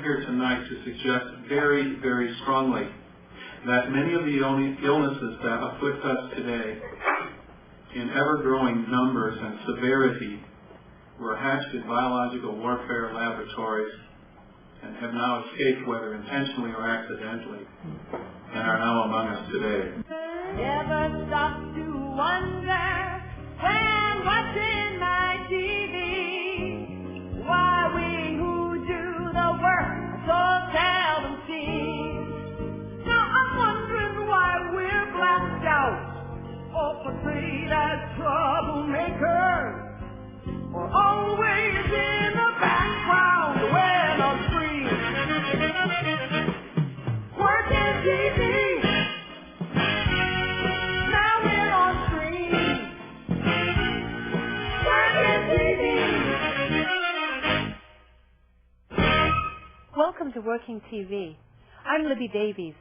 here tonight to suggest very, very strongly that many of the illnesses that afflict us today in ever-growing numbers and severity were hatched in biological warfare laboratories and have now escaped, whether intentionally or accidentally, and are now among us today. Never stop to wonder when watching my TV why we who do the work so seldom see. Now I'm wondering why we're blacked out or portrayed as troublemakers, or always in the background when on screen. Working TV, now we're on screen. Working TV. Welcome to Working TV. I'm Libby Davies.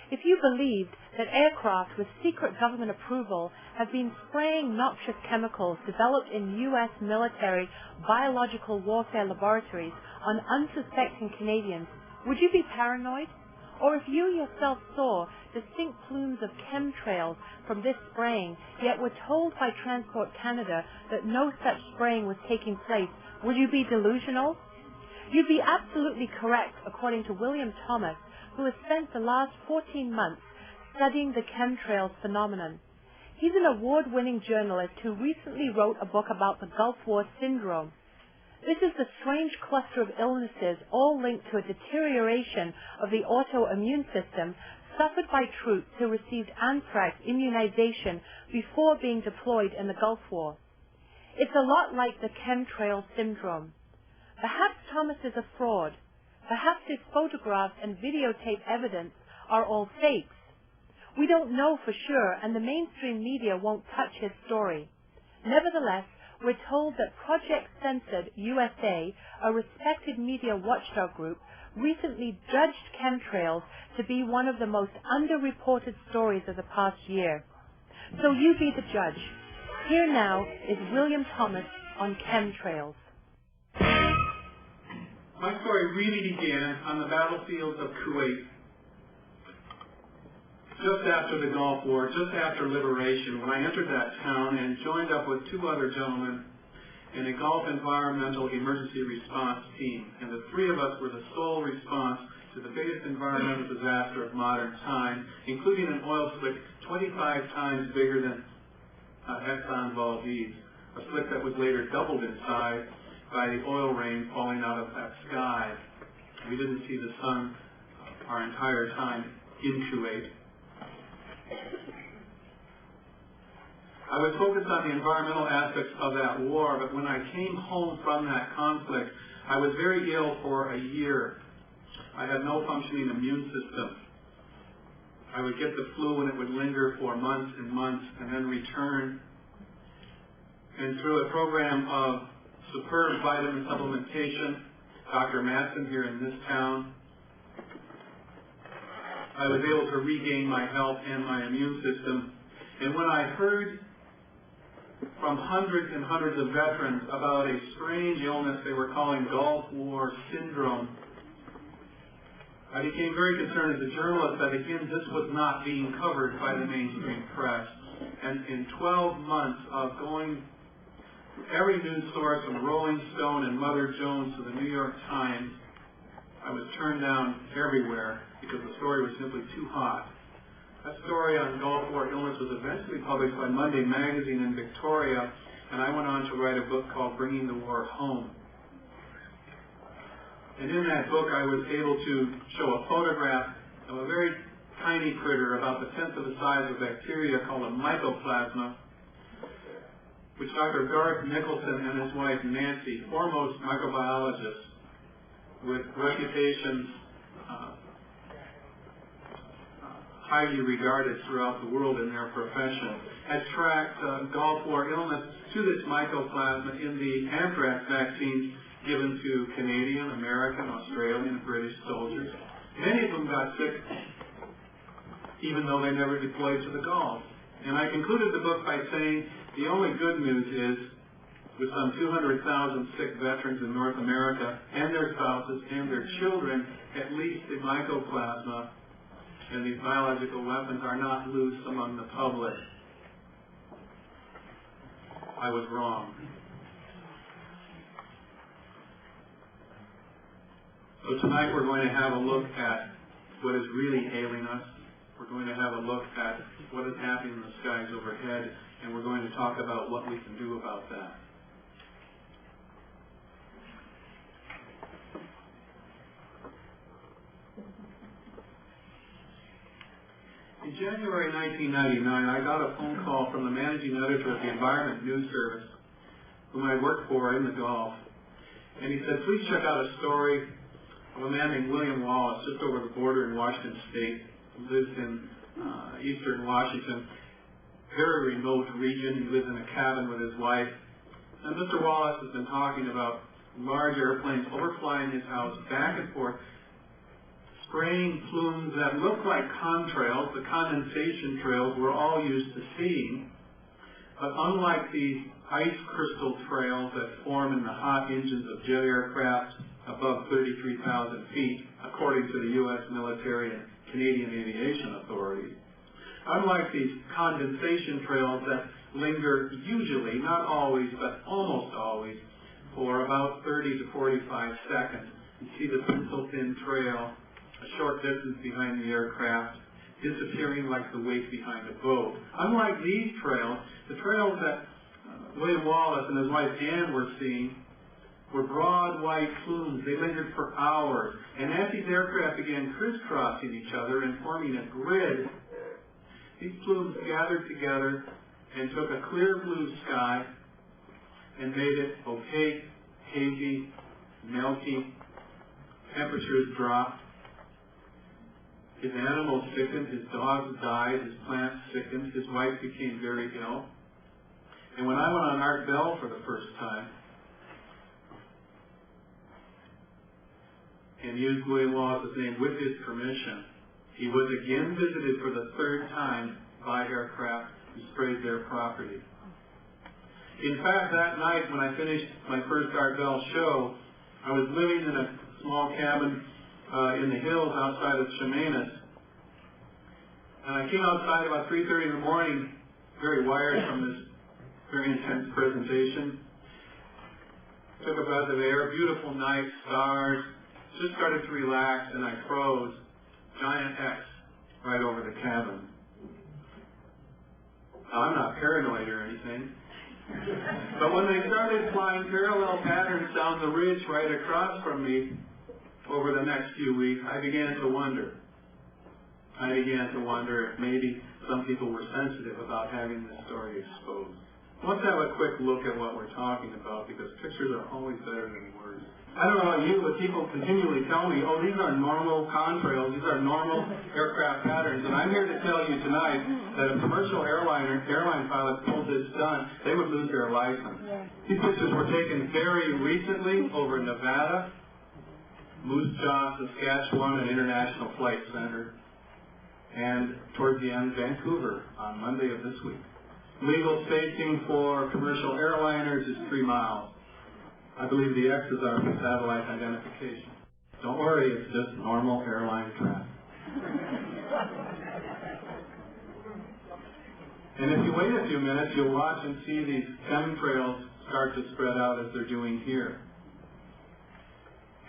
If you believed that aircraft with secret government approval have been spraying noxious chemicals developed in U.S. military biological warfare laboratories on unsuspecting Canadians, would you be paranoid? Or if you yourself saw distinct plumes of Chem Trails from this spraying, yet were told by Transport Canada that no such spraying was taking place, would you be delusional? You'd be absolutely correct, according to William Thomas, who has spent the last 14 months studying the Chem Trails phenomenon. He's an award-winning journalist who recently wrote a book about the Gulf War syndrome. This is the strange cluster of illnesses all linked to a deterioration of the autoimmune system suffered by troops who received anthrax immunization before being deployed in the Gulf War. It's a lot like the Chem Trails syndrome. Perhaps Thomas is a fraud. Perhaps his photographs and videotape evidence are all fakes. We don't know for sure, and the mainstream media won't touch his story. Nevertheless, we're told that Project Censored USA, a respected media watchdog group, recently judged Chem Trails to be one of the most underreported stories of the past year. So you be the judge. Here now is William Thomas on Chem Trails. My story really began on the battlefields of Kuwait, just after the Gulf War, just after liberation, when I entered that town and joined up with two other gentlemen in a Gulf Environmental Emergency Response team. And the three of us were the sole response to the biggest environmental disaster of modern time, including an oil slick 25 times bigger than Exxon Valdez, a slick that was later doubled in size by the oil rain falling out of that sky. We didn't see the sun our entire time in Kuwait. I was focused on the environmental aspects of that war, but when I came home from that conflict, I was very ill for a year. I had no functioning immune system. I would get the flu and it would linger for months and months and then return. And through a program of superb vitamin supplementation, Dr. Matson here in this town, I was able to regain my health and my immune system. And when I heard from hundreds and hundreds of veterans about a strange illness they were calling Gulf War syndrome, I became very concerned as a journalist that, again, this was not being covered by the mainstream press. And in 12 months of going every news source from Rolling Stone and Mother Jones to the New York Times, I was turned down everywhere because the story was simply too hot. That story on Gulf War illness was eventually published by Monday Magazine in Victoria, and I went on to write a book called Bringing the War Home. And in that book, I was able to show a photograph of a very tiny critter, about the tenth of the size of bacteria, called a mycoplasma, which Dr. Garth Nicholson and his wife Nancy, foremost microbiologists with reputations highly regarded throughout the world in their profession, had tracked Gulf War illness to this mycoplasma in the anthrax vaccines given to Canadian, American, Australian, and British soldiers. Many of them got sick even though they never deployed to the Gulf. And I concluded the book by saying the only good news is with some 200,000 sick veterans in North America and their spouses and their children, at least the mycoplasma and these biological weapons are not loose among the public. I was wrong. So tonight we're going to have a look at what is really ailing us. We're going to have a look at what is happening in the skies overhead, and we're going to talk about what we can do about that. In January 1999, I got a phone call from the managing editor of the Environment News Service, whom I worked for in the Gulf, and he said, please check out a story of a man named William Wallace, just over the border in Washington State, who lives in eastern Washington, very remote region. He lives in a cabin with his wife. And Mr. Wallace has been talking about large airplanes overflying his house back and forth, spraying plumes that look like contrails. The condensation trails we're all used to seeing. But unlike these ice crystal trails that form in the hot engines of jet aircraft above 33,000 feet, according to the U.S. military and Canadian aviation authorities, unlike these condensation trails that linger usually, not always, but almost always, for about 30 to 45 seconds. You see the pencil-thin trail a short distance behind the aircraft, disappearing like the wake behind a boat. Unlike these trails, the trails that William Wallace and his wife Anne were seeing were broad white plumes. They lingered for hours. And as these aircraft began crisscrossing each other and forming a grid, these plumes gathered together and took a clear blue sky and made it opaque, hazy, milky. Temperatures dropped. His animals sickened, his dogs died, his plants sickened, his wife became very ill. And when I went on Art Bell for the first time and used William Wallace's name with his permission, he was again visited for the third time by aircraft who sprayed their property. In fact, that night when I finished my first Art Bell show, I was living in a small cabin in the hills outside of Chemainus. And I came outside about 3:30 in the morning, very wired from this very intense presentation. Took a breath of air, beautiful night, stars, just started to relax, and I froze. Giant X right over the cabin. Now, I'm not paranoid or anything. But when they started flying parallel patterns down the ridge right across from me over the next few weeks, I began to wonder. If maybe some people were sensitive about having this story exposed. Let's have a quick look at what we're talking about, because pictures are always better than words. I don't know about you, but people continually tell me, oh, these are normal contrails, these are normal aircraft patterns, and I'm here to tell you tonight that if commercial airline pilots pulled this stunt, they would lose their license. Yeah. These pictures were taken very recently over Nevada, Moose Jaw, Saskatchewan, and International Flight Center, and towards the end, Vancouver on Monday of this week. Legal spacing for commercial airliners is 3 miles. I believe the X's are for satellite identification. Don't worry, it's just normal airline traffic. And if you wait a few minutes, you'll watch and see these Chem Trails start to spread out as they're doing here.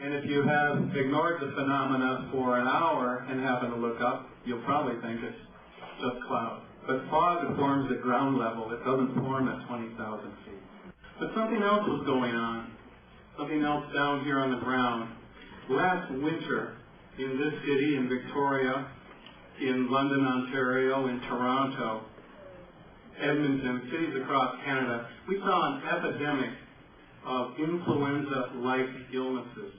And if you have ignored the phenomena for an hour and happen to look up, you'll probably think it's just clouds. But fog forms at ground level. It doesn't form at 20,000 feet. But something else was going on. Something else down here on the ground. Last winter, in this city, in Victoria, in London, Ontario, in Toronto, Edmonton, cities across Canada, we saw an epidemic of influenza-like illnesses.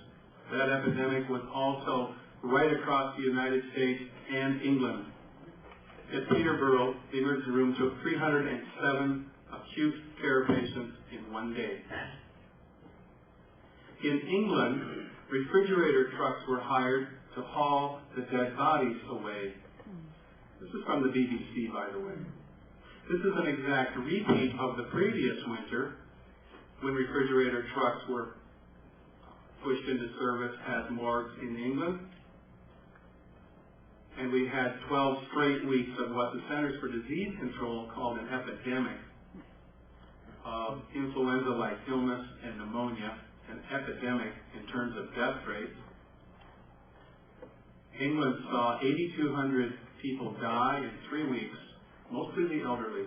That epidemic was also right across the United States and England. At Peterborough, the emergency room took 307 acute care patients in one day. In England, refrigerator trucks were hired to haul the dead bodies away. This is from the BBC, by the way. This is an exact repeat of the previous winter, when refrigerator trucks were pushed into service as morgues in England. And we had 12 straight weeks of what the Centers for Disease Control called an epidemic of influenza-like illness and pneumonia, an epidemic in terms of death rates. England saw 8,200 people die in 3 weeks, mostly the elderly.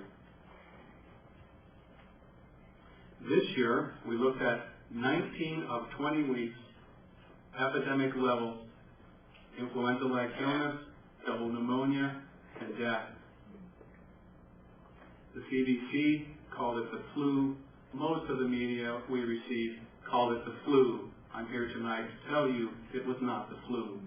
This year, we looked at 19 of 20 weeks, epidemic levels, influenza-like illness, double pneumonia, and death. The CDC called it the flu. Most of the media we received called it the flu. I'm here tonight to tell you it was not the flu.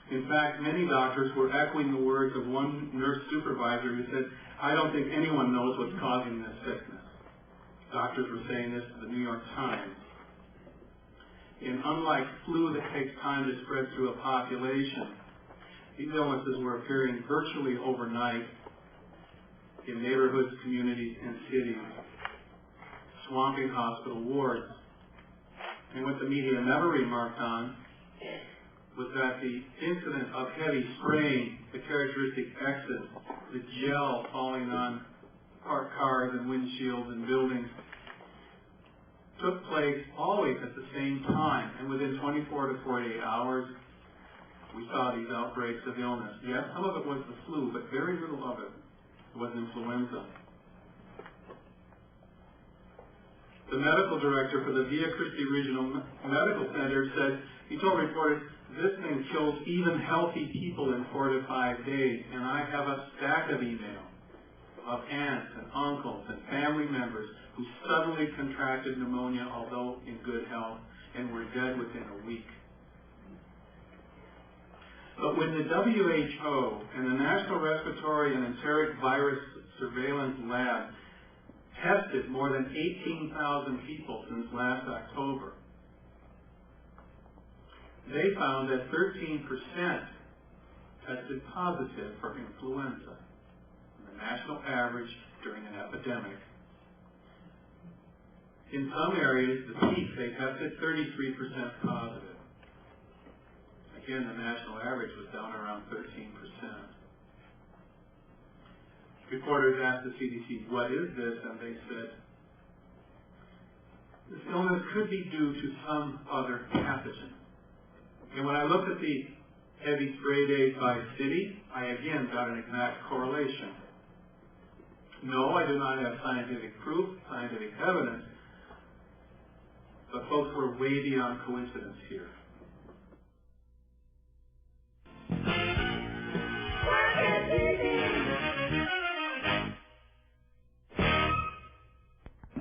In fact, many doctors were echoing the words of one nurse supervisor who said, "I don't think anyone knows what's causing this sickness." Doctors were saying this to the New York Times. And unlike flu that takes time to spread through a population, these illnesses were appearing virtually overnight in neighborhoods, communities, and cities, swamping hospital wards. And what the media never remarked on was that the incident of heavy spraying, the characteristic exit, the gel falling on parked cars and windshields and buildings, took place always at the same time, and within 24 to 48 hours, we saw these outbreaks of illness. Yes, some of it was the flu, but very little of it was influenza. The medical director for the Via Christi Regional Medical Center said, he told reporters, "This thing kills even healthy people in 4 to 5 days, and I have a stack of emails of aunts and uncles and family members who suddenly contracted pneumonia, although in good health, and were dead within a week." But when the WHO and the National Respiratory and Enteric Virus Surveillance Lab tested more than 18,000 people since last October, they found that 13% tested positive for influenza, the national average during an epidemic. In some areas, the peak, they tested 33% positive. Again, the national average was down around 13%. Reporters asked the CDC, "What is this?" And they said, "This illness could be due to some other pathogen." And when I looked at the heavy spray days by city, I again got an exact correlation. No, I do not have scientific proof, scientific evidence, but folks were way beyond coincidence here.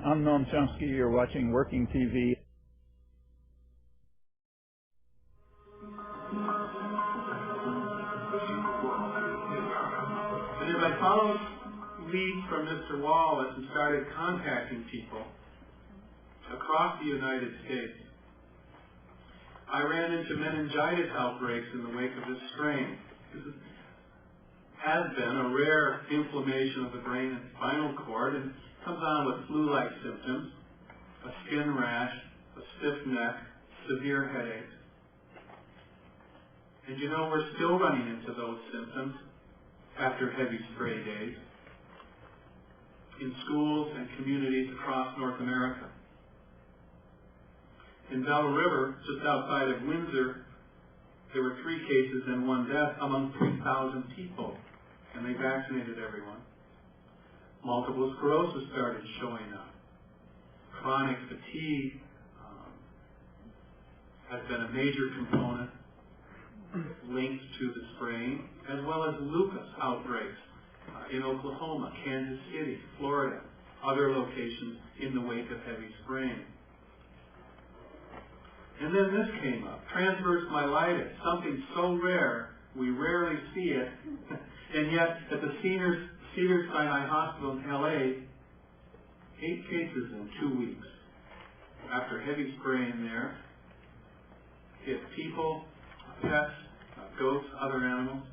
I'm Noam Chomsky. You're watching Working TV. And as I followed leads from Mr. Wallace and started contacting people across the United States, I ran into meningitis outbreaks in the wake of this strain. This has been a rare inflammation of the brain and spinal cord, and comes on with flu-like symptoms, a skin rash, a stiff neck, severe headaches. And you know, we're still running into those symptoms after heavy spray days in schools and communities across North America. In Bell River, just outside of Windsor, there were 3 cases and 1 death among 3,000 people, and they vaccinated everyone. Multiple sclerosis started showing up. Chronic fatigue has been a major component linked to the spraying, as well as lupus outbreaks in Oklahoma, Kansas City, Florida, other locations in the wake of heavy spraying. And then this came up, transverse myelitis, something so rare, we rarely see it, and yet at the Cedars-Sinai Hospital in LA, 8 cases in 2 weeks after heavy spraying there. Hit people, pets, goats, other animals.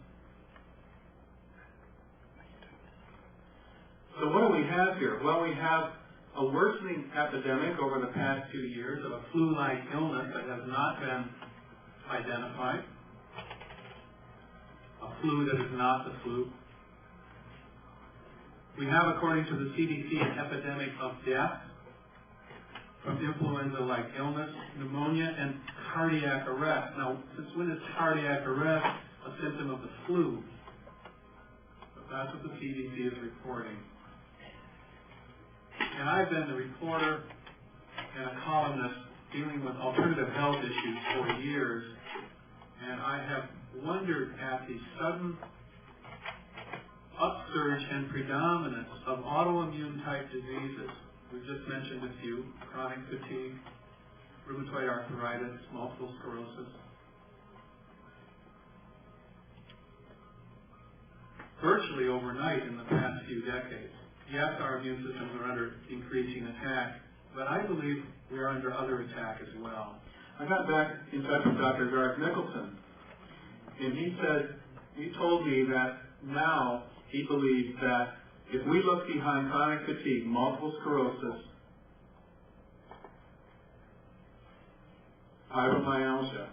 So what do we have here? Well, we have a worsening epidemic over the past 2 years of a flu-like illness that has not been identified, a flu that is not the flu. We have, according to the CDC, an epidemic of death from influenza-like illness, pneumonia, and cardiac arrest. Now, since when is cardiac arrest a symptom of the flu? But that's what the CDC is reporting. And I've been the reporter and a columnist dealing with alternative health issues for years, and I have wondered at the sudden upsurge and predominance of autoimmune type diseases. We just mentioned a few: chronic fatigue, rheumatoid arthritis, multiple sclerosis. Virtually overnight in the past few decades. Yes, our immune systems are under increasing attack, but I believe we are under other attack as well. I got back in touch with Dr. Garth Nicholson, and he told me that now he believes that if we look behind chronic fatigue, multiple sclerosis, fibromyalgia,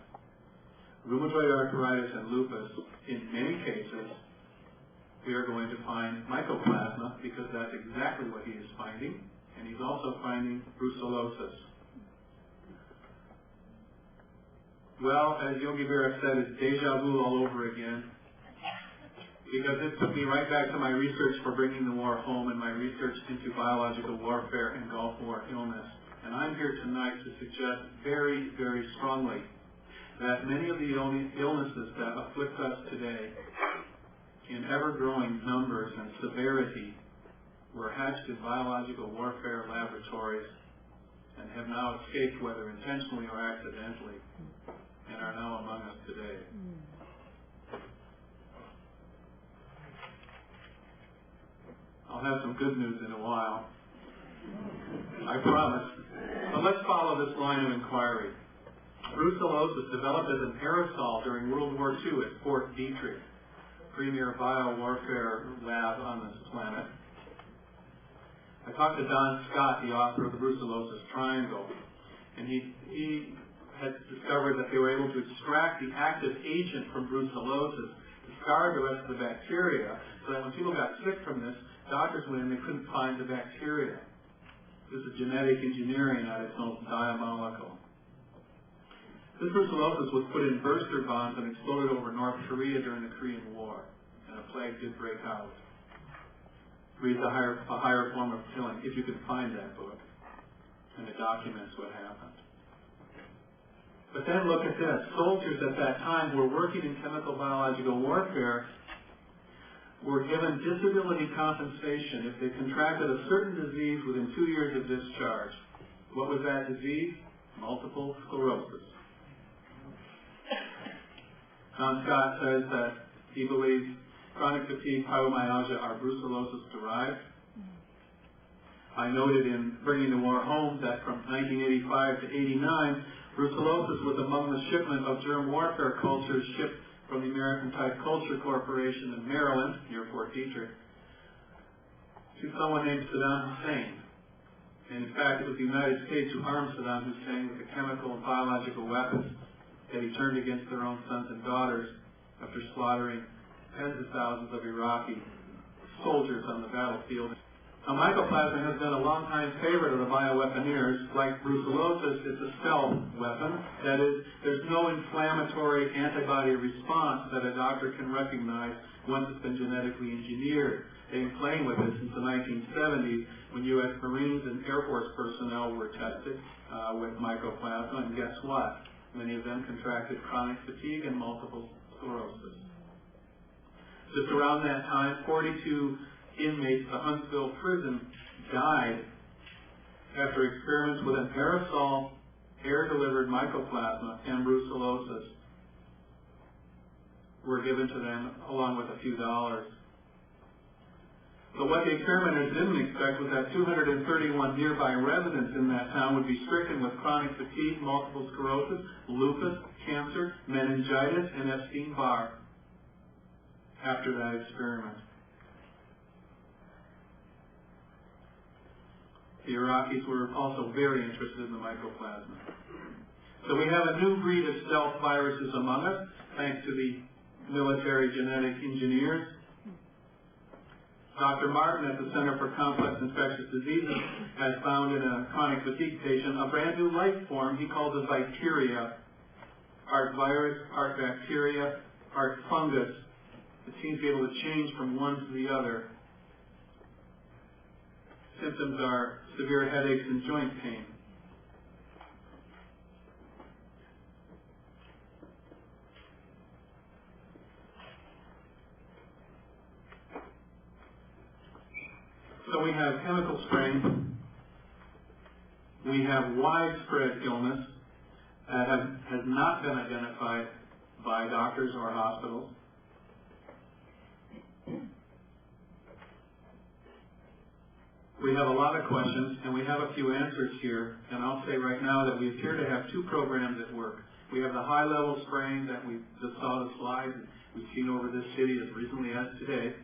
rheumatoid arthritis, and lupus, in many cases, we are going to find mycoplasma, because that's exactly what he is finding, and he's also finding brucellosis. Well, as Yogi Berra said, it's deja vu all over again, because it took me right back to my research for bringing the war home and my research into biological warfare and Gulf War illness. And I'm here tonight to suggest very, very strongly that many of the illnesses that afflict us today in ever-growing numbers and severity were hatched in biological warfare laboratories and have now escaped, whether intentionally or accidentally, and are now among us today. I'll have some good news in a while, I promise. But let's follow this line of inquiry. Brucellosis developed as an aerosol during World War II at Fort Detrick, premier biowarfare lab on this planet. I talked to Don Scott, the author of the Brucellosis Triangle, and he had discovered that they were able to extract the active agent from brucellosis, discard the rest of the bacteria, so that when people got sick from this, doctors went in and they couldn't find the bacteria. This is genetic engineering at its most diabolical. This brucellosis was put in burster bombs and exploded over North Korea during the Korean War, and a plague did break out. Read a higher form of killing, if you can find that book, and it documents what happened. But then look at this. Soldiers at that time who were working in chemical biological warfare were given disability compensation if they contracted a certain disease within 2 years of discharge. What was that disease? Multiple sclerosis. Don Scott says that he believes chronic fatigue, fibromyalgia are brucellosis derived. I noted in Bringing the War Home that from 1985 to 89, brucellosis was among the shipment of germ warfare cultures shipped from the American Type Culture Corporation in Maryland, near Fort Detrick, to someone named Saddam Hussein. And in fact, it was the United States who armed Saddam Hussein with the chemical and biological weapons that he turned against their own sons and daughters after slaughtering tens of thousands of Iraqi soldiers on the battlefield. Now, mycoplasma has been a long-time favorite of the bioweaponeers. Like brucellosis, it's a stealth weapon. That is, there's no inflammatory antibody response that a doctor can recognize once it's been genetically engineered. They've been playing with it since the 1970s when U.S. Marines and Air Force personnel were tested with mycoplasma, and guess what? Many of them contracted chronic fatigue and multiple sclerosis. Just around that time, 42 inmates at the Huntsville prison died after experiments with an aerosol, air-delivered mycoplasma, and brucellosis were given to them along with a few dollars. But what the experimenters didn't expect was that 231 nearby residents in that town would be stricken with chronic fatigue, multiple sclerosis, lupus, cancer, meningitis, and Epstein-Barr after that experiment. The Iraqis were also very interested in the mycoplasma. So we have a new breed of stealth viruses among us, thanks to the military genetic engineers. Dr. Martin at the Center for Complex Infectious Diseases has found in a chronic fatigue patient a brand new life form he calls a bacteria, part virus, part bacteria, part fungus. It seems to be able to change from one to the other. Symptoms are severe headaches and joint pain. So we have chemical spraying. We have widespread illness that has not been identified by doctors or hospitals. We have a lot of questions, and we have a few answers here. And I'll say right now that we appear to have two programs at work. We have the high-level spraying that we just saw the slide, and we've seen over this city as recently as today.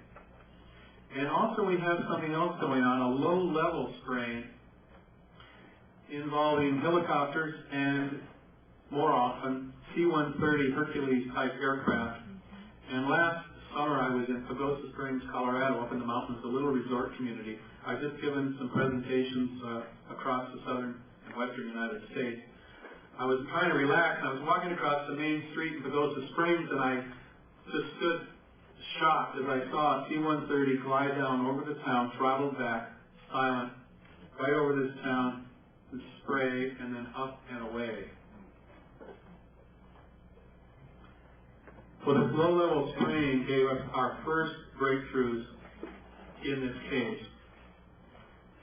And also we have something else going on, a low-level spraying involving helicopters and, more often, C-130 Hercules-type aircraft. And last summer I was in Pagosa Springs, Colorado, up in the mountains, a little resort community. I've just given some presentations across the southern and western United States. I was trying to relax, and I was walking across the main street in Pagosa Springs, and I just stood shocked as I saw a C-130 glide down over the town, throttled back, silent, right over this town, and spray, and then up and away. Well, this low-level spraying gave us our first breakthroughs in this case.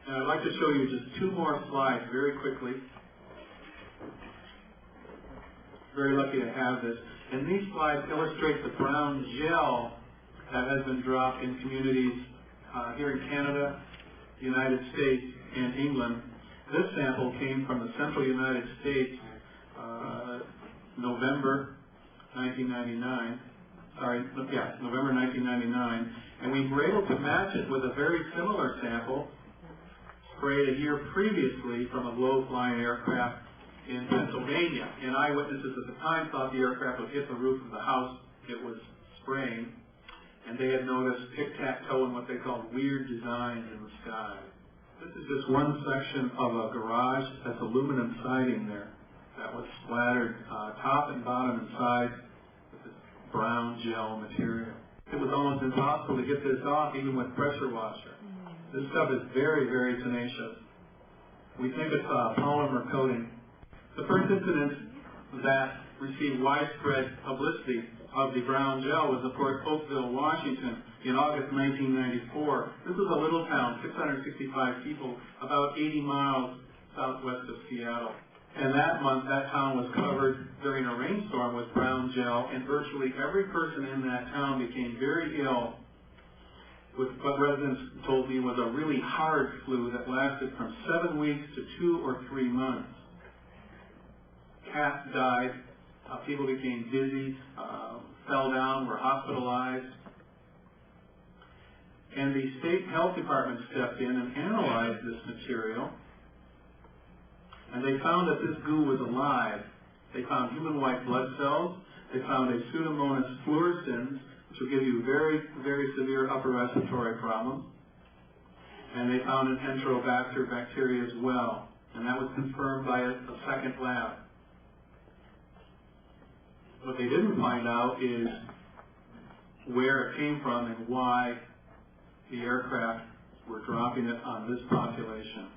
And I'd like to show you just two more slides very quickly. Very lucky to have this. And these slides illustrate the brown gel that has been dropped in communities here in Canada, the United States, and England. This sample came from the central United States, November 1999. November 1999. And we were able to match it with a very similar sample sprayed a year previously from a low-flying aircraft in Pennsylvania. And eyewitnesses at the time thought the aircraft would hit the roof of the house it was spraying. And they had noticed tic-tac-toe and what they called weird designs in the sky. This is just one section of a garage that's aluminum siding there that was splattered top and bottom and sides with this brown gel material. It was almost impossible to get this off even with pressure washer. This stuff is very, very tenacious. We think it's polymer coating. The first incident that received widespread publicity of the brown gel was, of course, Oakville, Washington, in August 1994. This is a little town, 665 people, about 80 miles southwest of Seattle. And that month, that town was covered during a rainstorm with brown gel, and virtually every person in that town became very ill with what residents told me was a really hard flu that lasted from 7 weeks to 2 or 3 months. Cats died, people became dizzy, fell down, were hospitalized. And the state health department stepped in and analyzed this material, and they found that this goo was alive. They found human white blood cells. They found a Pseudomonas fluorescens, which will give you very, very severe upper respiratory problems. And they found an Enterobacter bacteria as well. And that was confirmed by a second lab. What they didn't find out is where it came from and why the aircraft were dropping it on this population.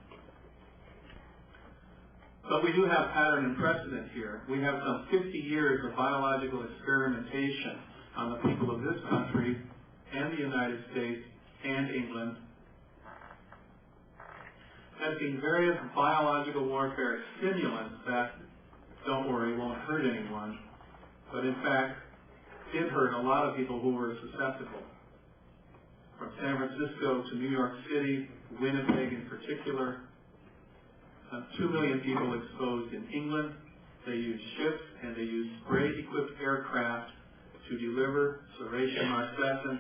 But we do have pattern and precedent here. We have some 50 years of biological experimentation on the people of this country and the United States and England, testing various biological warfare stimulants that, don't worry, won't hurt anyone, but in fact did hurt a lot of people who were susceptible. From San Francisco to New York City, Winnipeg in particular, 2 million people exposed in England. They used ships and they used spray-equipped aircraft to deliver serratia marcescens,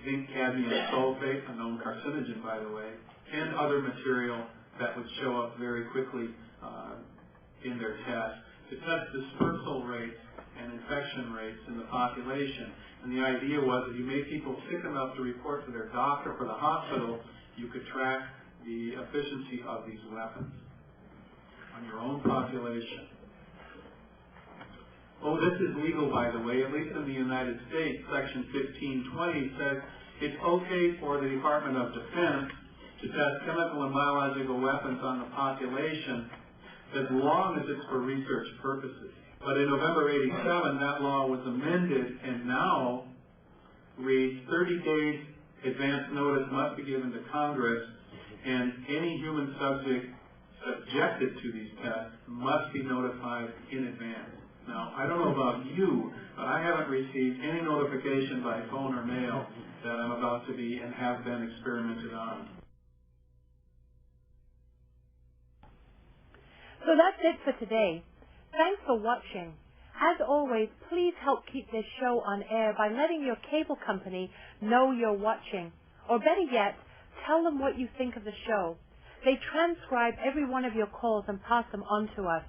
zinc cadmium sulfate, a known carcinogen by the way, and other material that would show up very quickly in their test to test dispersal rates and infection rates in the population. And the idea was if you made people sick enough to report to their doctor for the hospital, you could track the efficiency of these weapons on your own population. Oh, this is legal, by the way, at least in the United States. Section 1520 says it's okay for the Department of Defense to test chemical and biological weapons on the population as long as it's for research purposes. But in November '87, that law was amended and now reads 30 days advance notice must be given to Congress, and any human subject subjected to these tests must be notified in advance. Now, I don't know about you, but I haven't received any notification by phone or mail that I'm about to be and have been experimented on. So that's it for today. Thanks for watching. As always, please help keep this show on air by letting your cable company know you're watching. Or better yet, tell them what you think of the show. They transcribe every one of your calls and pass them on to us.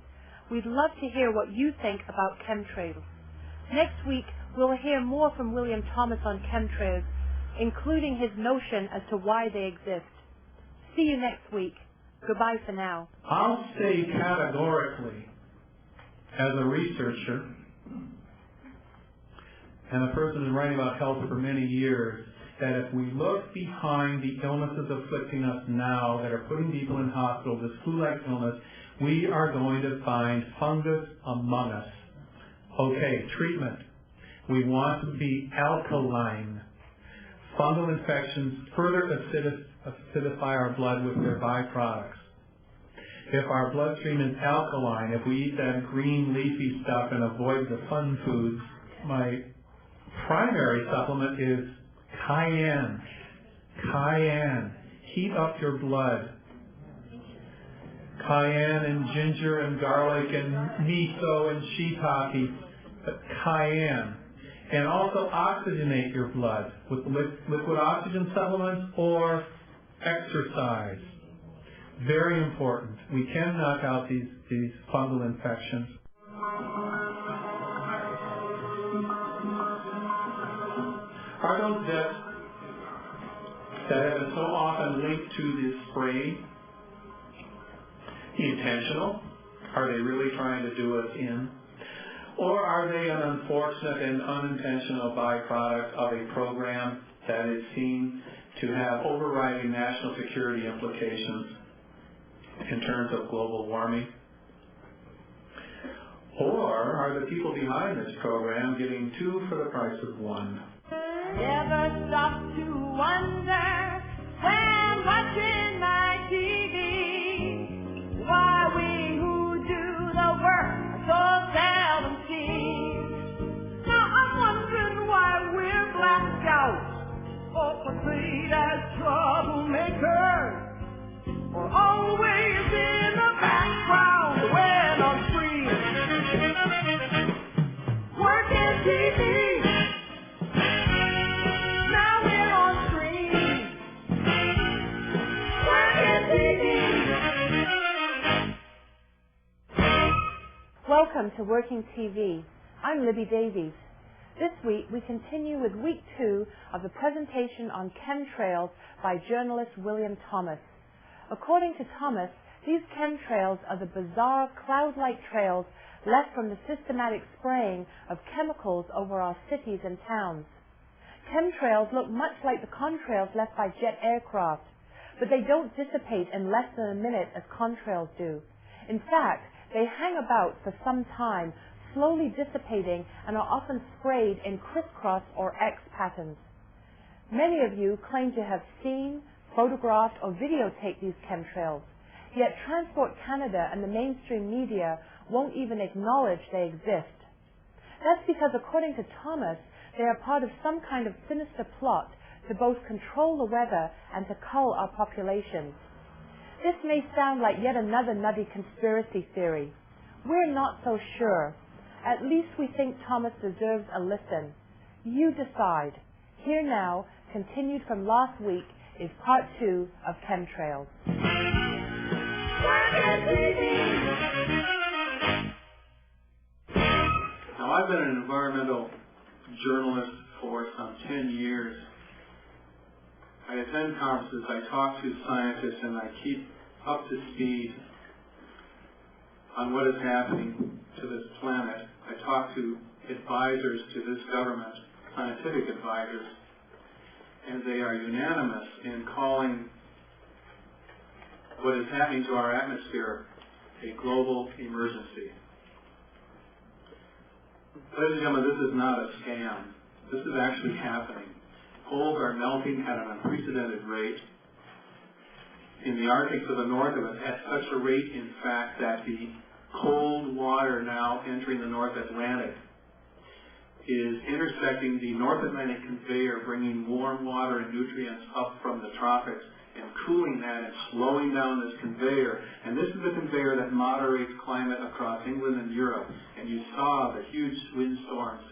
We'd love to hear what you think about chemtrails. Next week, we'll hear more from William Thomas on chemtrails, including his notion as to why they exist. See you next week. Goodbye for now. I'll say categorically, as a researcher and a person who's writing about health for many years, that if we look behind the illnesses afflicting us now that are putting people in hospital, this flu-like illness, we are going to find fungus among us. Okay, treatment. We want to be alkaline. Fungal infections further acidify our blood with their byproducts. If our bloodstream is alkaline, if we eat that green leafy stuff and avoid the fun foods, my primary supplement is cayenne. Cayenne. Heat up your blood. Cayenne and ginger and garlic and miso and shiitake, but cayenne. And also oxygenate your blood with liquid oxygen supplements or exercise. Very important. We can knock out these fungal infections. Are those deaths that have been so often linked to this spraying intentional? Are they really trying to do us in? Or are they an unfortunate and unintentional byproduct of a program that is seen to have overriding national security implications in terms of global warming? Or are the people behind this program getting two for the price of one? Never stop to wonder when watching my TV why we who do the work are so seldom seen. Now I'm wondering why we're blacked out or portrayed as troublemakers or always in the background when on screen. Working TV. Now we're on screen. Welcome to Working TV. I'm Libby Davies. This week we continue with week 2 of the presentation on chemtrails by journalist William Thomas. According to Thomas, these chemtrails are the bizarre cloud-like trails left from the systematic spraying of chemicals over our cities and towns. Chemtrails look much like the contrails left by jet aircraft, but they don't dissipate in less than a minute as contrails do. In fact, they hang about for some time, slowly dissipating, and are often sprayed in crisscross or X patterns. Many of you claim to have seen, photographed, or videotaped these chemtrails, yet Transport Canada and the mainstream media won't even acknowledge they exist. That's because, according to Thomas, they are part of some kind of sinister plot to both control the weather and to cull our populations. This may sound like yet another nutty conspiracy theory. We're not so sure. At least we think Thomas deserves a listen. You decide. Here now, continued from last week, is part 2 of Chemtrails. Working TV. Now, I've been an environmental journalist for some 10 years. I attend conferences, I talk to scientists, and I keep up to speed on what is happening to this planet. I talk to advisors to this government, scientific advisors, and they are unanimous in calling what is happening to our atmosphere a global emergency. Ladies and gentlemen, this is not a scam. This is actually happening. Poles are melting at an unprecedented rate. In the Arctic to the north of it, at such a rate, in fact, that the cold water now entering the North Atlantic is intersecting the North Atlantic conveyor, bringing warm water and nutrients up from the tropics and cooling that and slowing down this conveyor. And this is the conveyor that moderates climate across England and Europe. And you saw the huge windstorms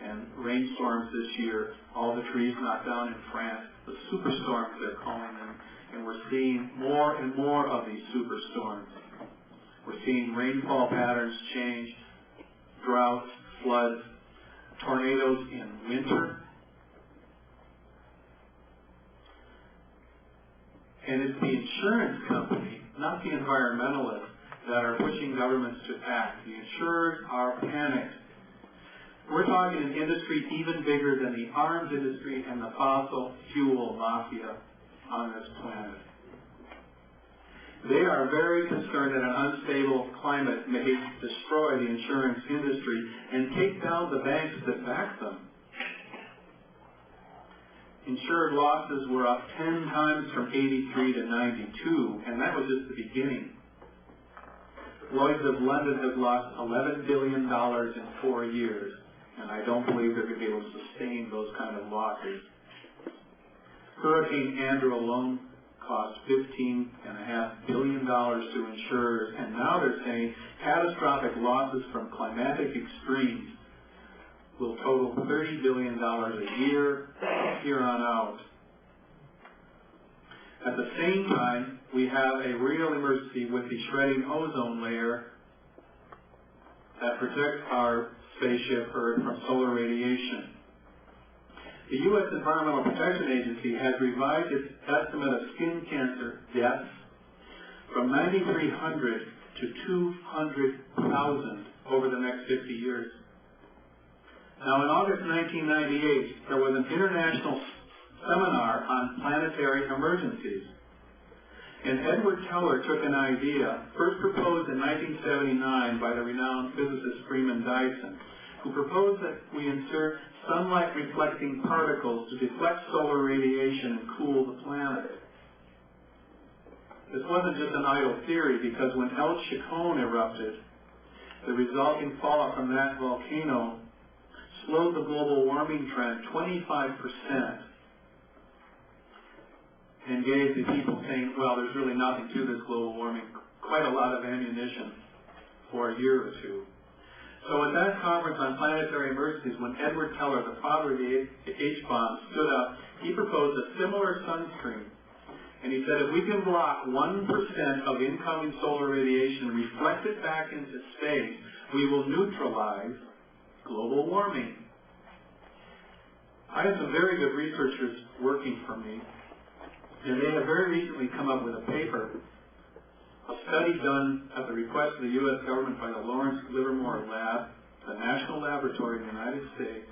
and rainstorms this year, all the trees knocked down in France, the superstorms they're calling them. And we're seeing more and more of these superstorms. We're seeing rainfall patterns change, droughts, floods, tornadoes in winter. And it's the insurance company, not the environmentalists, that are pushing governments to act. The insurers are panicked. We're talking an industry even bigger than the arms industry and the fossil fuel mafia on this planet. They are very concerned that an unstable climate may destroy the insurance industry and take down the banks that back them. Insured losses were up 10 times from 83 to 92, and that was just the beginning. Lloyd's of London has lost $11 billion in 4 years, and I don't believe they're going to be able to sustain those kind of losses. Hurricane Andrew alone cost $15.5 billion to insurers, and now they're saying catastrophic losses from climatic extremes will total $30 billion a year, here on out. At the same time, we have a real emergency with the shredding ozone layer that protects our spaceship Earth from solar radiation. The U.S. Environmental Protection Agency has revised its estimate of skin cancer deaths from 9,300 to 200,000 over the next 50 years. Now, in August 1998, there was an international seminar on planetary emergencies. And Edward Teller took an idea, first proposed in 1979 by the renowned physicist Freeman Dyson, who proposed that we insert sunlight-reflecting particles to deflect solar radiation and cool the planet. This wasn't just an idle theory, because when El Chicon erupted, the resulting fallout from that volcano slowed the global warming trend 25% and gave the people saying, well, there's really nothing to this global warming, quite a lot of ammunition for a year or two. So at that conference on planetary emergencies, when Edward Teller, the father of the H-bomb, stood up, he proposed a similar sunscreen. And he said, if we can block 1% of incoming solar radiation, reflect it back into space, we will neutralize global warming. I have some very good researchers working for me, and they have very recently come up with a paper, a study done at the request of the U.S. government by the Lawrence Livermore Lab, the national laboratory in the United States.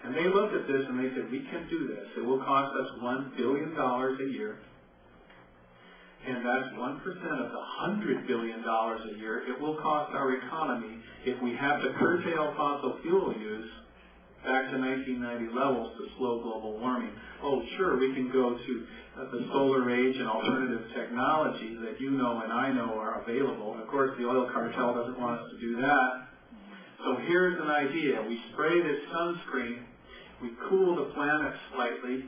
And they looked at this and they said, we can do this. It will cost us $1 billion a year. And that's 1% of the $100 billion a year it will cost our economy if we have to curtail fossil fuel use back to 1990 levels to slow global warming. Oh, sure, we can go to the solar age and alternative technologies that you know and I know are available. Of course, the oil cartel doesn't want us to do that. So here's an idea. We spray this sunscreen, we cool the planet slightly,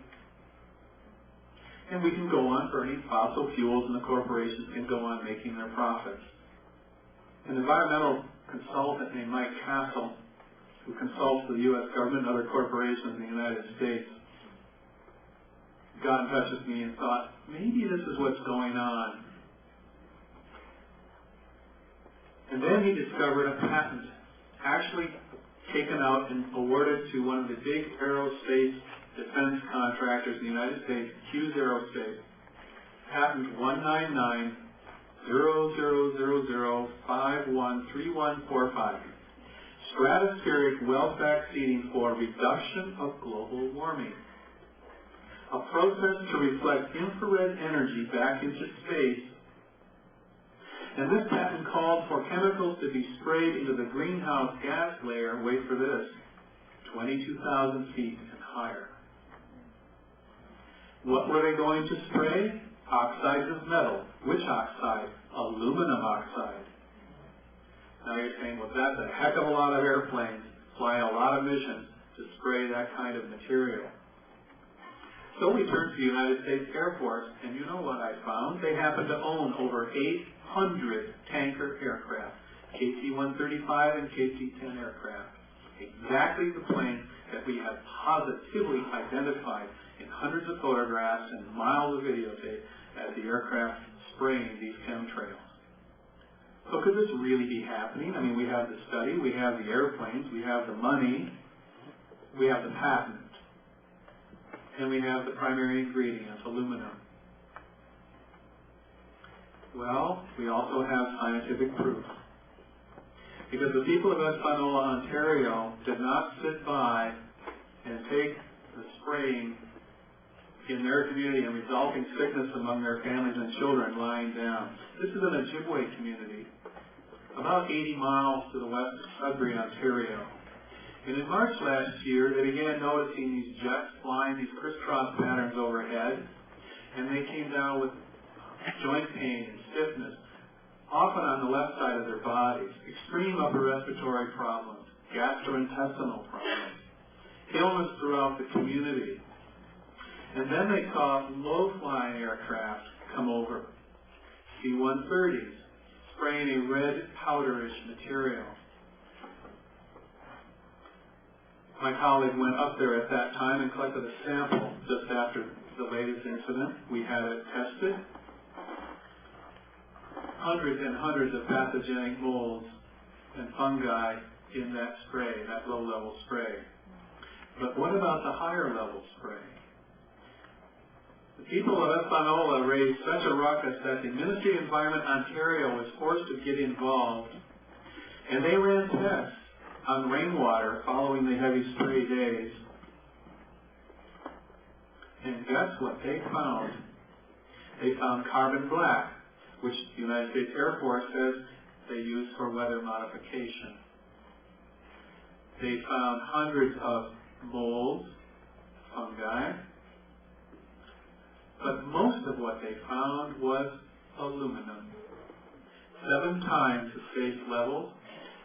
and we can go on burning fossil fuels and the corporations can go on making their profits. An environmental consultant named Mike Castle, who consults the U.S. government and other corporations in the United States, got in touch with me and thought, maybe this is what's going on. And then he discovered a patent, actually taken out and awarded to one of the big aerospace defense contractors in the United States, Hughes Aerospace, patent 1990000513145. Stratospheric well-back seating for reduction of global warming. A process to reflect infrared energy back into space. And this patent called for chemicals to be sprayed into the greenhouse gas layer, wait for this, 22,000 feet and higher. What were they going to spray? Oxides of metal. Which oxide? Aluminum oxide. Now you're saying, well, that's a heck of a lot of airplanes flying a lot of missions to spray that kind of material. So we turned to the United States Air Force, and you know what I found? They happen to own over 800 tanker aircraft, KC-135 and KC-10 aircraft. Exactly the plane that we have positively identified in hundreds of photographs and miles of videotape as the aircraft spraying these chemtrails. So could this really be happening? I mean, we have the study, we have the airplanes, we have the money, we have the patent, and we have the primary ingredient, aluminum. Well, we also have scientific proof. Because the people of Espanola, Ontario did not sit by and take the spraying in their community and resulting sickness among their families and children lying down. This is an Ojibwe community, about 80 miles to the west of Sudbury, Ontario. And in March last year, they began noticing these jets flying these crisscross patterns overhead, and they came down with joint pain and stiffness, often on the left side of their bodies, extreme upper respiratory problems, gastrointestinal problems, illness throughout the community. And then they saw low-flying aircraft come over, C-130s, spraying a red powderish material. My colleague went up there at that time and collected a sample just after the latest incident. We had it tested. Hundreds and hundreds of pathogenic molds and fungi in that spray, that low-level spray. But what about the higher-level spray? The people of Espanola raised such a ruckus that the Ministry of Environment Ontario was forced to get involved, and they ran tests on rainwater following the heavy spray days. And guess what they found? They found carbon black, which the United States Air Force says they use for weather modification. They found hundreds of molds, fungi, but most of what they found was aluminum. 7 times the safe levels.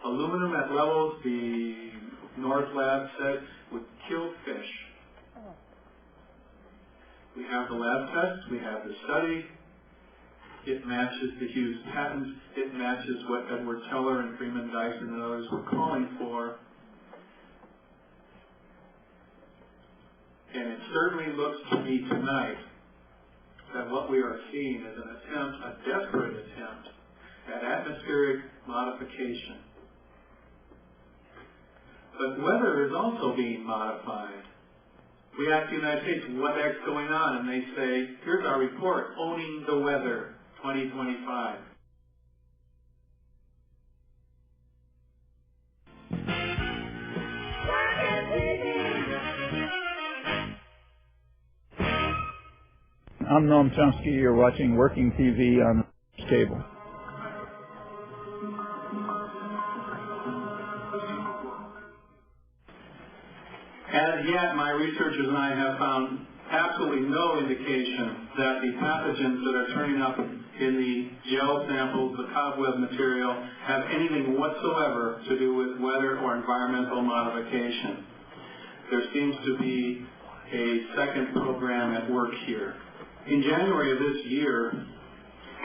Aluminum at levels the North Lab said would kill fish. We have the lab tests, we have the study. It matches the Hughes patent. It matches what Edward Teller and Freeman Dyson and others were calling for. And it certainly looks to me tonight that what we are seeing is an attempt, a desperate attempt, at atmospheric modification. But weather is also being modified. We ask the United States, what the heck's going on? And they say, here's our report, Owning the Weather, 2025. I'm Noam Chomsky. You're watching Working TV on cable. As yet, my researchers and I have found absolutely no indication that the pathogens that are turning up in the gel samples, the cobweb material, have anything whatsoever to do with weather or environmental modification. There seems to be a second program at work here. In January of this year,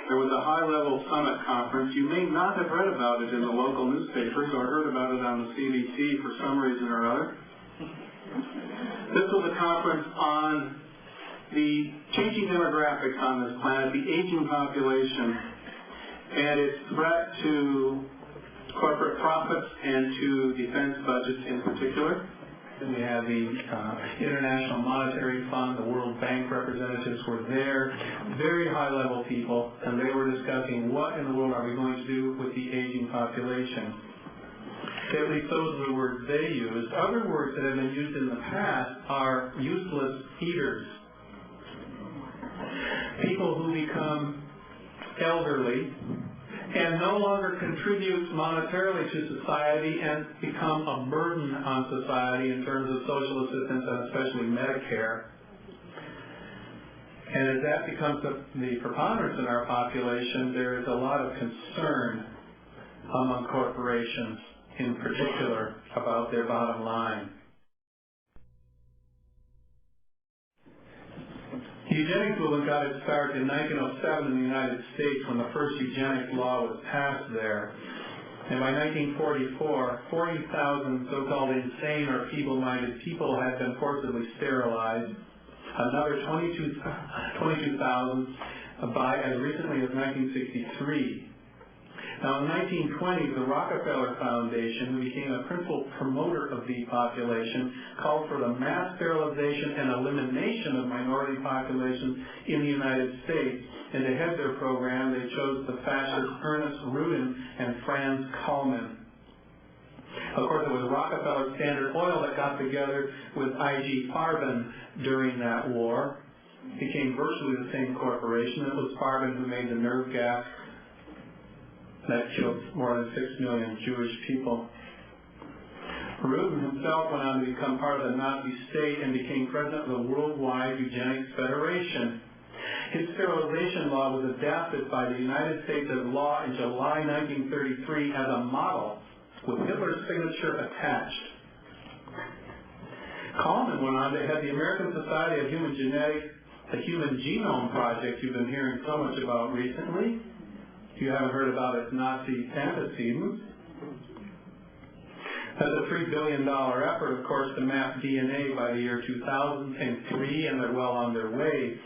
there was a high-level summit conference. You may not have read about it in the local newspapers or heard about it on the CBC for some reason or other. This was a conference on the changing demographics on this planet, the aging population, and its threat to corporate profits and to defense budgets in particular. Then we have the International Monetary Fund, the World Bank representatives were there, very high-level people, and they were discussing what in the world are we going to do with the aging population. At least those are the words they used. Other words that have been used in the past are useless eaters. People who become elderly and no longer contribute monetarily to society and become a burden on society in terms of social assistance and especially Medicare. And as that becomes the preponderance in our population, there is a lot of concern among corporations in particular about their bottom line. The eugenics movement got its start in 1907 in the United States when the first eugenics law was passed there. And by 1944, 40,000 so-called insane or feeble-minded people had been forcibly sterilized. Another 22,000 by as recently as 1963. Now, in 1920, the Rockefeller Foundation, who became a principal promoter of the population, called for the mass sterilization and elimination of minority populations in the United States. And to head their program, they chose the fascists Ernest Rudin and Franz Kallman. Of course, it was Rockefeller Standard Oil that got together with I.G. Farben during that war. It became virtually the same corporation. It was Farben who made the nerve gas that killed more than 6 million Jewish people. Rudin himself went on to become part of the Nazi state and became president of the Worldwide Eugenics Federation. His sterilization law was adapted by the United States as law in July 1933 as a model with Hitler's signature attached. Kallman went on to head the American Society of Human Genetics, the Human Genome Project you've been hearing so much about recently. If you haven't heard about its Nazi antecedents. That's a $3 billion effort, of course, to map DNA by the year 2003, and they're well on their way.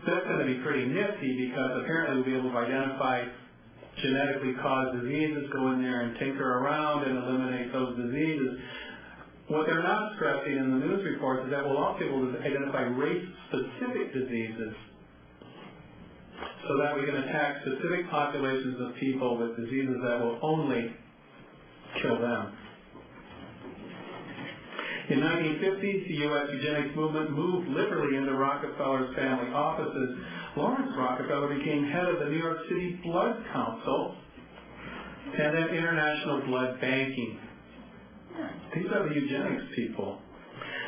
That's going to be pretty nifty because apparently we'll be able to identify genetically caused diseases, go in there and tinker around and eliminate those diseases. What they're not stressing in the news reports is that we'll also be able to identify race-specific diseases so that we can attack specific populations of people with diseases that will only kill them. In the 1950s, the U.S. eugenics movement moved literally into Rockefeller's family offices. Lawrence Rockefeller became head of the New York City Blood Council and then International Blood Banking. These are the eugenics people.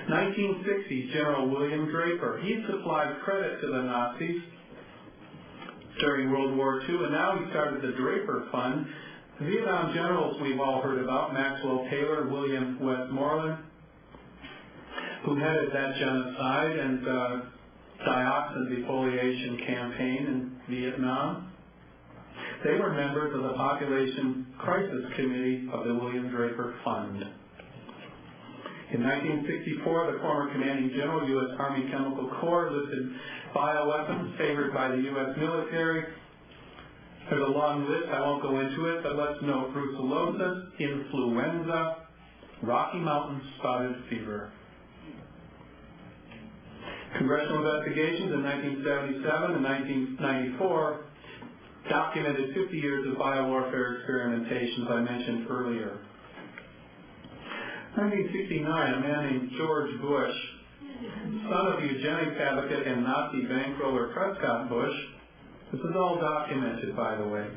1960s, General William Draper. He supplied credit to the Nazis during World War II, and now he started the Draper Fund. The Vietnam generals we've all heard about, Maxwell Taylor, William Westmoreland, who headed that genocide and dioxin defoliation campaign in Vietnam. They were members of the Population Crisis Committee of the William Draper Fund. In 1964, the former commanding general, U.S. Army Chemical Corps, listed bioweapons favored by the U.S. military. There's a long list. I won't go into it, but let's note brucellosis, influenza, Rocky Mountain spotted fever. Congressional investigations in 1977 and 1994 documented 50 years of biowarfare experimentations I mentioned earlier. 1969, a man named George Bush, son of eugenics advocate and Nazi bankroller Prescott Bush, this is all documented, by the way,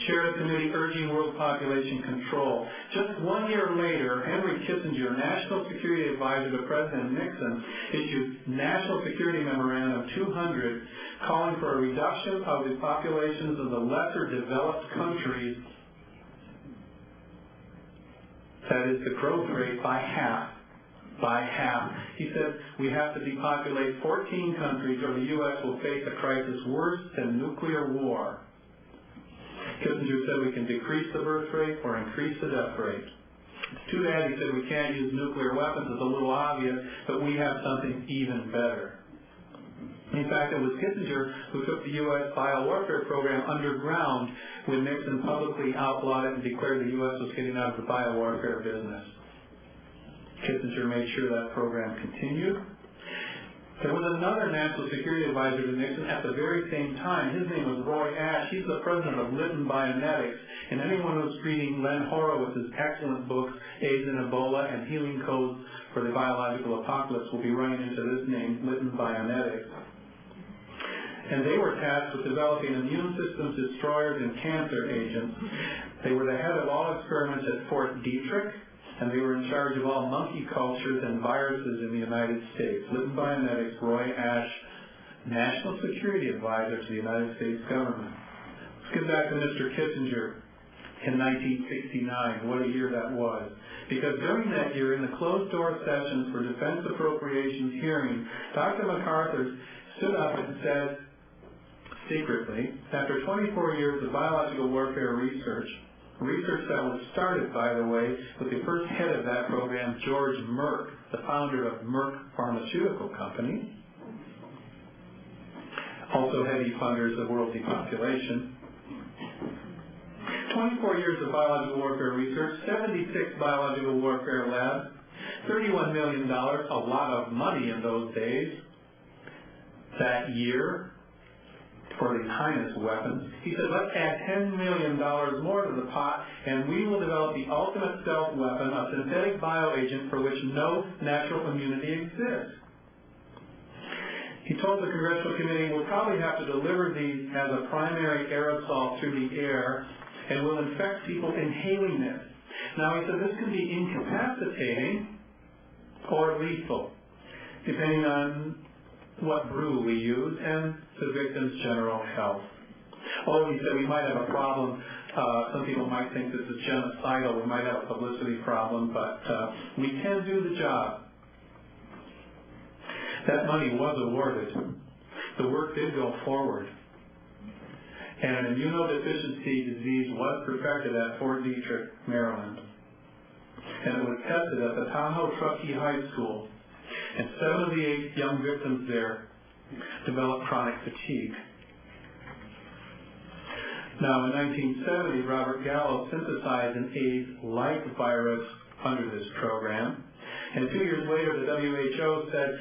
chaired a committee urging world population control. Just 1 year later, Henry Kissinger, National Security Advisor to President Nixon, issued National Security Memorandum 200 calling for a reduction of the populations of the lesser developed countries, that is the growth rate, by half. By half. He said we have to depopulate 14 countries or the U.S. will face a crisis worse than nuclear war. Kissinger said we can decrease the birth rate or increase the death rate. It's too bad he said we can't use nuclear weapons. It's a little obvious, but we have something even better. In fact, it was Kissinger who took the U.S. biowarfare program underground when Nixon publicly outlawed it and declared the U.S. was getting out of the biowarfare business. Kissinger made sure that program continued. There was another national security advisor to Nixon at the very same time. His name was Roy Ash. He's the president of Lytton Bionetics. And anyone who's reading Len Horowitz's excellent books, AIDS and Ebola and Healing Codes for the Biological Apocalypse, will be running into this name, Lytton Bionetics. And they were tasked with developing immune systems destroyers and cancer agents. They were the head of all experiments at Fort Detrick, and they were in charge of all monkey cultures and viruses in the United States. Lytton Bionetics, Roy Ash, National Security Advisor to the United States government. Let's get back to Mr. Kissinger in 1969, what a year that was. Because during that year, in the closed-door sessions for defense appropriations hearing, Dr. MacArthur stood up and said, secretly, after 24 years of biological warfare research that was started, by the way, with the first head of that program, George Merck, the founder of Merck Pharmaceutical Company, also heavy funders of world depopulation. 24 years of biological warfare research, 76 biological warfare labs, $31 million, a lot of money in those days. That year, for the heinous weapons, he said, let's add $10 million more to the pot, and we will develop the ultimate stealth weapon, a synthetic bioagent for which no natural immunity exists. He told the Congressional Committee, we'll probably have to deliver these as a primary aerosol through the air, and will infect people inhaling it. Now, he said this can be incapacitating or lethal, depending on what brew we use and the victim's general health. Oh, he said we might have a problem. Some people might think this is genocidal. We might have a publicity problem, but we can do the job. That money was awarded. The work did go forward. And an immunodeficiency disease was perfected at Fort Detrick, Maryland. And it was tested at the Tahoe Truckee High School. And 7 of the 8 young victims there developed chronic fatigue. Now, in 1970, Robert Gallo synthesized an AIDS-like virus under this program. And 2 years later, the WHO said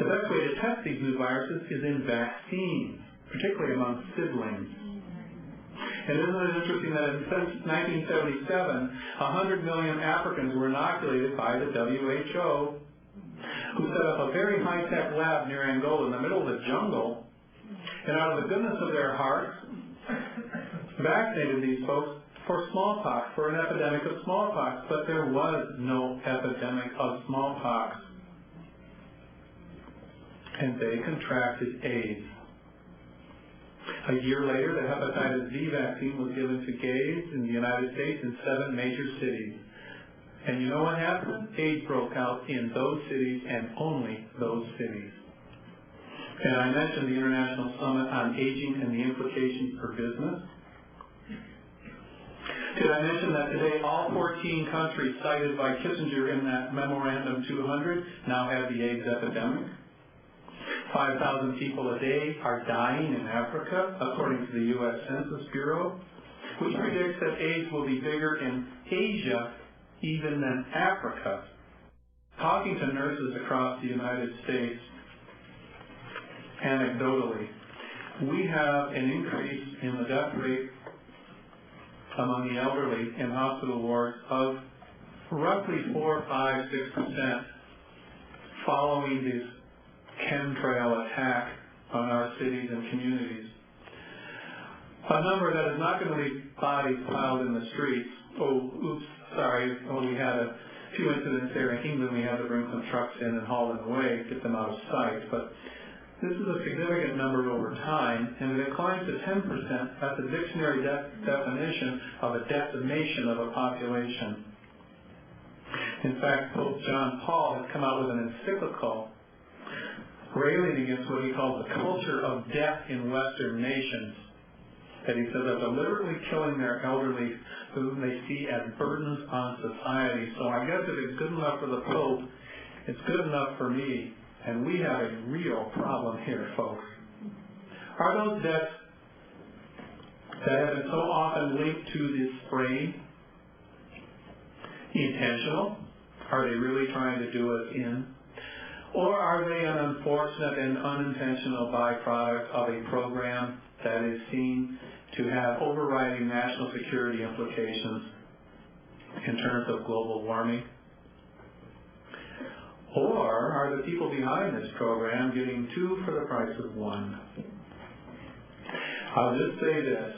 the best way to test these new viruses is in vaccines, particularly among siblings. And isn't it interesting that in 1977, 100 million Africans were inoculated by the WHO, who set up a very high-tech lab near Angola in the middle of the jungle, and out of the goodness of their hearts, vaccinated these folks for smallpox, for an epidemic of smallpox. But there was no epidemic of smallpox. And they contracted AIDS. A year later, the hepatitis B vaccine was given to gays in the United States in 7 major cities. And you know what happened? AIDS broke out in those cities and only those cities. And I mentioned the International Summit on Aging and the Implications for Business. Did I mention that today all 14 countries cited by Kissinger in that Memorandum 200 now have the AIDS epidemic? 5,000 people a day are dying in Africa, according to the U.S. Census Bureau, which predicts that AIDS will be bigger in Asia even than Africa. Talking to nurses across the United States, anecdotally, we have an increase in the death rate among the elderly in hospital wards of roughly 4, 5, 6% following this Chem Trail attack on our cities and communities. A number that is not going to leave bodies piled in the streets. We had a few incidents there in England. We had to bring some trucks in and haul them away, get them out of sight. But this is a significant number over time, and it climbs to 10%. That's a dictionary definition of a decimation of a population. In fact, Pope John Paul has come out with an encyclical railing against what he calls the culture of death in Western nations. That he says are deliberately killing their elderly, whom they see as burdens on society. So I guess if it's good enough for the Pope, it's good enough for me And we have a real problem here, folks. Are those deaths that have been so often linked to this spraying intentional? Are they really trying to do us in? Or are they an unfortunate and unintentional byproduct of a program that is seen to have overriding national security implications in terms of global warming? Or are the people behind this program getting two for the price of one? I'll just say this,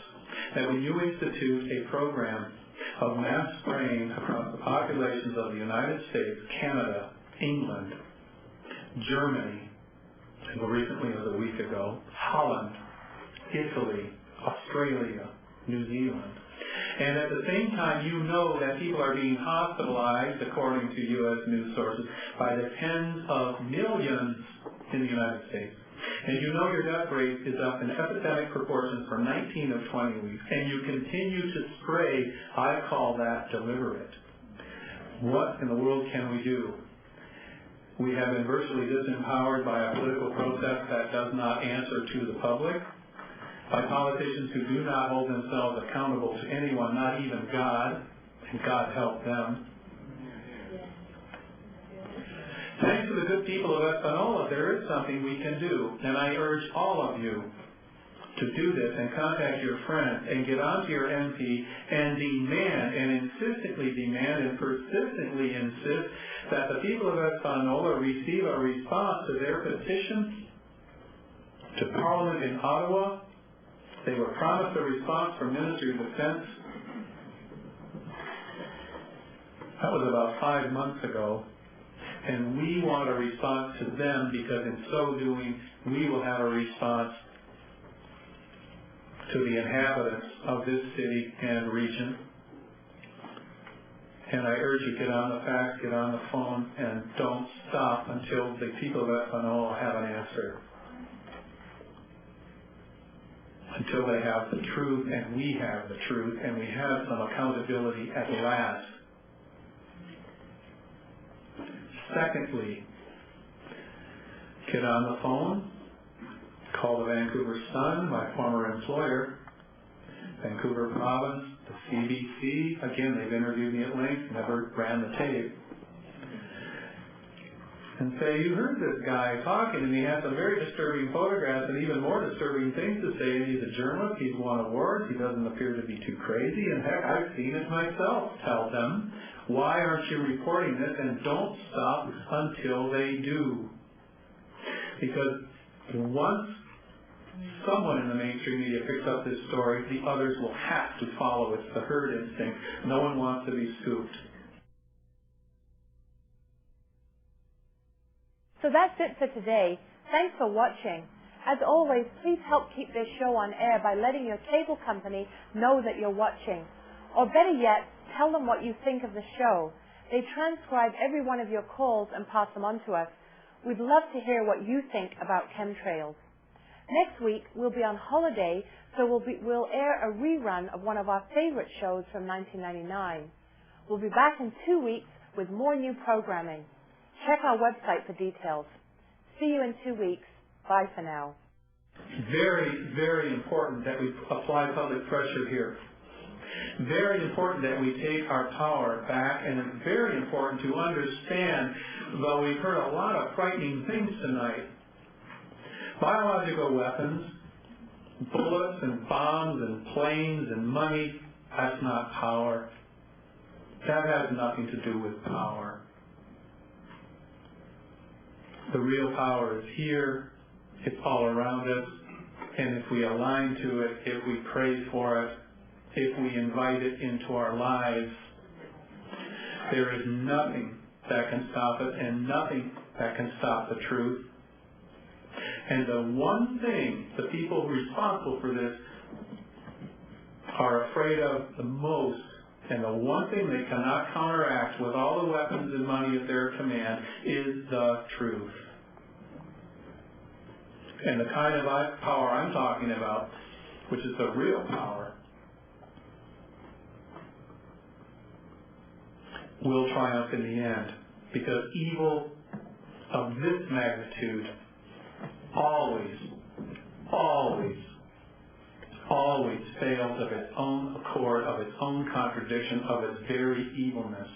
that when you institute a program of mass spraying across the populations of the United States, Canada, England, Germany, as recently as a week ago, Holland, Italy, Australia, New Zealand, and at the same time you know that people are being hospitalized, according to U.S. news sources, by the tens of millions in the United States, and you know your death rate is up in epidemic proportions for 19 of 20 weeks, and you continue to spray, I call that deliberate. What in the world can we do? We have been virtually disempowered by a political process that does not answer to the public, by politicians who do not hold themselves accountable to anyone, not even God, and God help them. Thanks to the good people of Espanola, there is something we can do, and I urge all of you to do this and contact your friends and get onto your MP and demand and insistently demand and persistently insist that the people of Espanola receive a response to their petition to Parliament in Ottawa. They were promised a response from Ministry of Defense. That was about 5 months ago. And we want a response to them because in so doing, we will have a response to the inhabitants of this city and region. And I urge you, get on the fax, get on the phone, and don't stop until the people of Espanola have an answer. Until they have the truth, and we have the truth, and we have some accountability at last. Secondly, get on the phone, call the Vancouver Sun, my former employer, Vancouver Province, the CBC. Again, they've interviewed me at length, never ran the tape. And say, you heard this guy talking, and he has some very disturbing photographs and even more disturbing things to say. And he's a journalist, he's won awards, he doesn't appear to be too crazy, and heck, I've seen it myself. Tell them, why aren't you reporting this? And don't stop until they do. Because once someone in the mainstream media picks up this story, the others will have to follow. It's the herd instinct. No one wants to be scooped. So that's it for today. Thanks for watching. As always, please help keep this show on air by letting your cable company know that you're watching. Or better yet, tell them what you think of the show. They transcribe every one of your calls and pass them on to us. We'd love to hear what you think about Chem Trails. Next week, we'll be on holiday, so we'll air a rerun of one of our favorite shows from 1999. We'll be back in 2 weeks with more new programming. Check our website for details. See you in 2 weeks. Bye for now. Very, very important that we apply public pressure here. Very important that we take our power back, and it's very important to understand, though we've heard a lot of frightening things tonight, biological weapons, bullets and bombs and planes and money, that's not power. That has nothing to do with power. The real power is here. It's all around us. And if we align to it, if we pray for it, if we invite it into our lives, there is nothing that can stop it and nothing that can stop the truth. And the one thing the people responsible for this are afraid of the most, and the one thing they cannot counteract with all the weapons and money at their command, is the truth. And the kind of power I'm talking about, which is the real power, will triumph in the end. Because evil of this magnitude always fails of its own accord, of its own contradiction, of its very evilness.